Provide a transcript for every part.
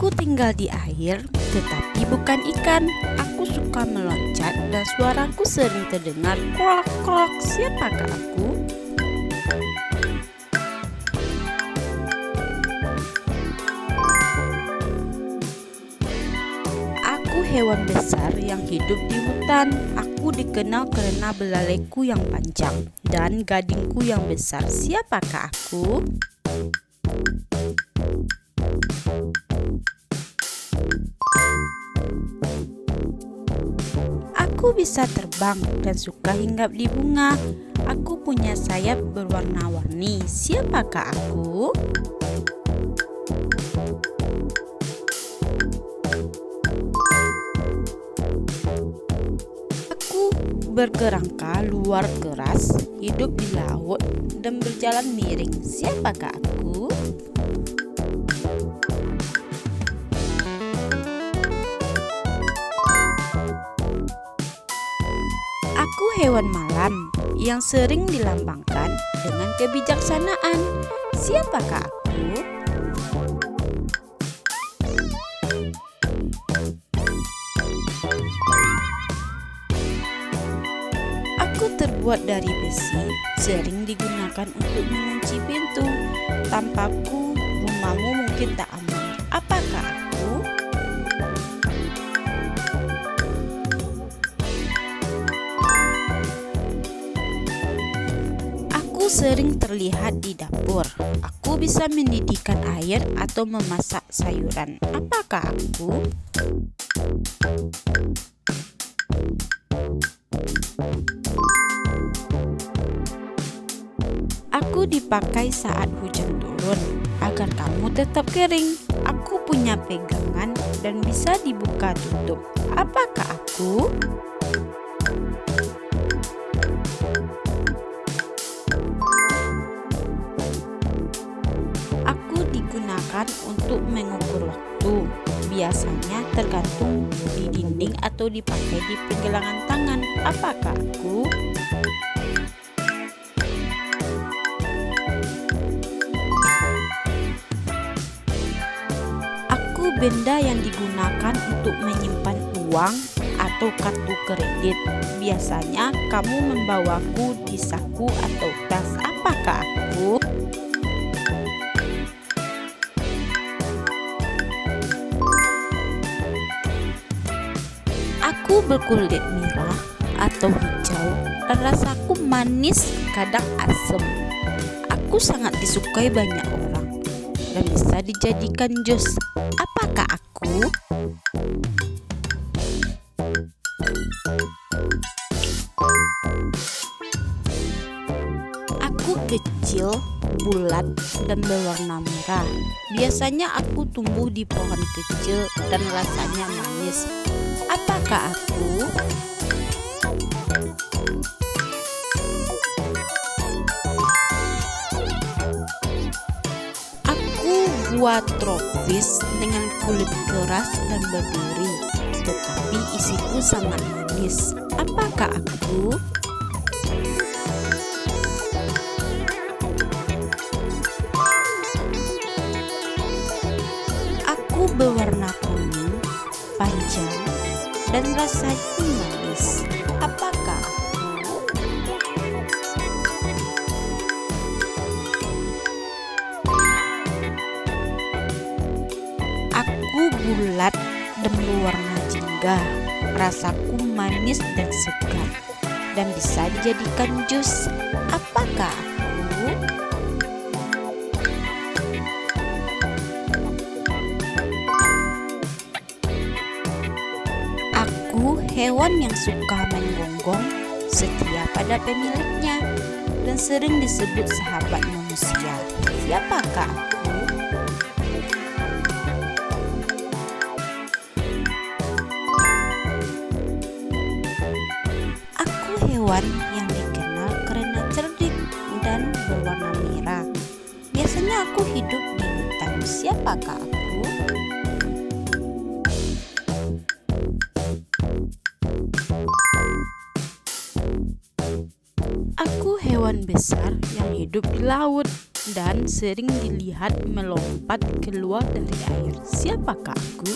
Aku tinggal di air, tetapi bukan ikan. Aku suka meloncat dan suaraku sering terdengar krok-krok. Siapakah aku? Aku hewan besar yang hidup di hutan. Aku dikenal karena belalaiku yang panjang dan gadingku yang besar. Siapakah aku? Aku bisa terbang dan suka hinggap di bunga. Aku punya sayap berwarna-warni. Siapakah aku? Aku berkerangka luar keras, hidup di laut, dan berjalan miring. Siapakah aku? Aku hewan malam yang sering dilambangkan dengan kebijaksanaan. Siapakah aku? Aku terbuat dari besi, sering digunakan untuk mengunci pintu. Tanpaku, rumahmu mungkin tak aman. Apakah aku? Aku sering terlihat di dapur. Aku bisa mendidihkan air atau memasak sayuran. Apakah aku? Aku dipakai saat hujan turun agar kamu tetap kering. Aku punya pegangan dan bisa dibuka tutup. Apakah aku? Aku digunakan untuk mengukur waktu. Biasanya tergantung di dinding atau dipakai di pergelangan tangan. Apakah aku? Aku benda yang digunakan untuk menyimpan uang atau kartu kredit. Biasanya kamu membawaku di saku atau tas. Apakah aku? Aku berkulit merah atau hijau dan rasaku manis, kadang asam. Aku sangat disukai banyak orang dan bisa dijadikan jus. Apakah aku? Aku kecil, bulat, dan berwarna merah. Biasanya aku tumbuh di pohon kecil dan rasanya manis. Apakah aku? Aku buah tropis dengan kulit keras dan berduri, tetapi isiku sangat manis. Apakah aku? Aku berwarna kuning, panjang, dan rasanya manis. Apakah aku? Aku bulat dan berwarna jingga. Rasaku manis dan segar dan bisa dijadikan jus. Apakah aku? Aku hewan yang suka menggonggong, setia pada pemiliknya, dan sering disebut sahabat manusia. Siapakah aku? Aku hewan yang dikenal karena cerdik dan berwarna merah. Biasanya aku hidup di hutan. Siapakah aku? Aku hewan besar yang hidup di laut. dan sering dilihat melompat keluar dari air. Siapakah aku?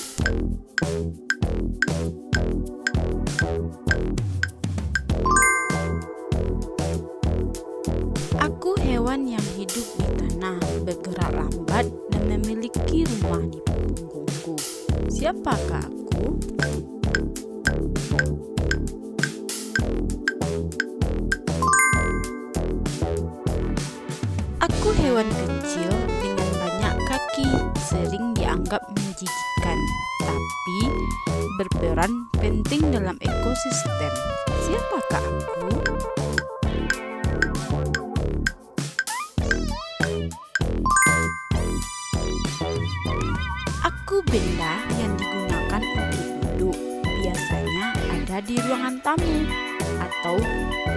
Aku hewan yang hidup di tanah, bergerak lambat, dan memiliki rumah di punggungku. Siapakah aku? Aku hewan kecil dengan banyak kaki, sering dianggap menjijikkan, tapi berperan penting dalam ekosistem. Siapakah aku? Aku benda yang digunakan untuk duduk, biasanya ada di ruangan tamu atau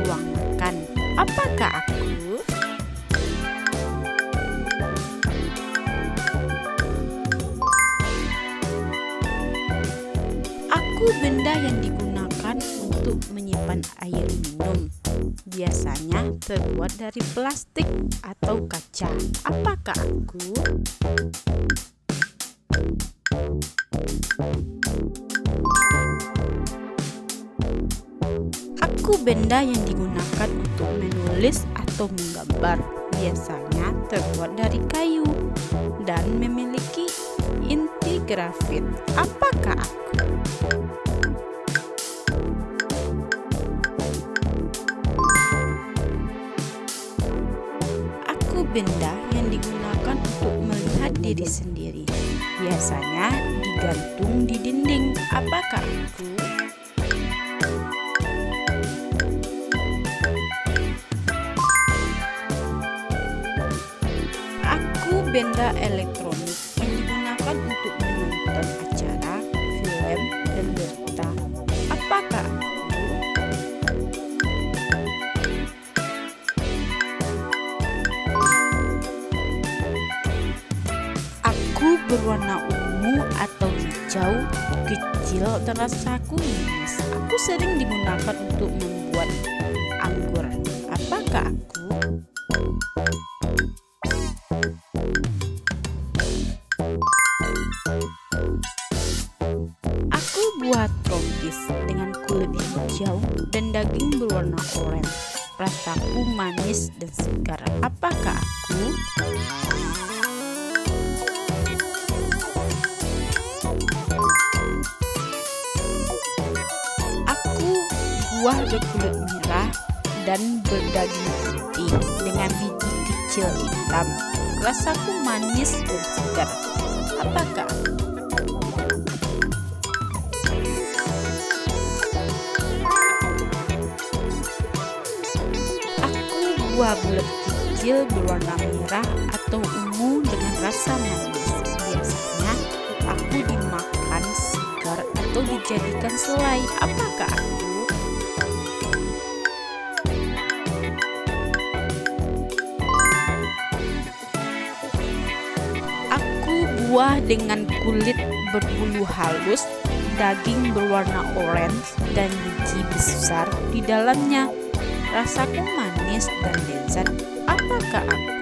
ruang makan. Apakah aku? Aku benda yang digunakan untuk menyimpan air minum, biasanya terbuat dari plastik atau kaca. Apakah aku? Aku benda yang digunakan untuk menulis atau menggambar, biasanya terbuat dari kayu dan memiliki inti grafit. Apakah aku? Aku benda yang digunakan untuk melihat diri sendiri, biasanya digantung di dinding. Apakah aku? Aku benda elektronik yang digunakan untuk menonton acara, film, dan berita. Apakah aku? Aku berwarna ungu atau hijau, kecil dan rasaku manis. Aku sering digunakan untuk membuat anggur. Apakah aku? Aku buah tropis dengan kulit hijau dan daging berwarna oranye. Rasaku manis dan segar. Apakah aku? Aku buah berkulit merah dan berdaging putih dengan biji kecil hitam. Rasaku manis dan segar. Apakah aku? Aku buah bulat kecil berwarna merah atau ungu dengan rasa manis. Biasanya aku dimakan segar atau dijadikan selai. Apakah aku? Aku buah dengan kulit berbulu halus, daging berwarna orange, dan biji besar di dalamnya. Rasaku manis dan lezat. Apakah aku?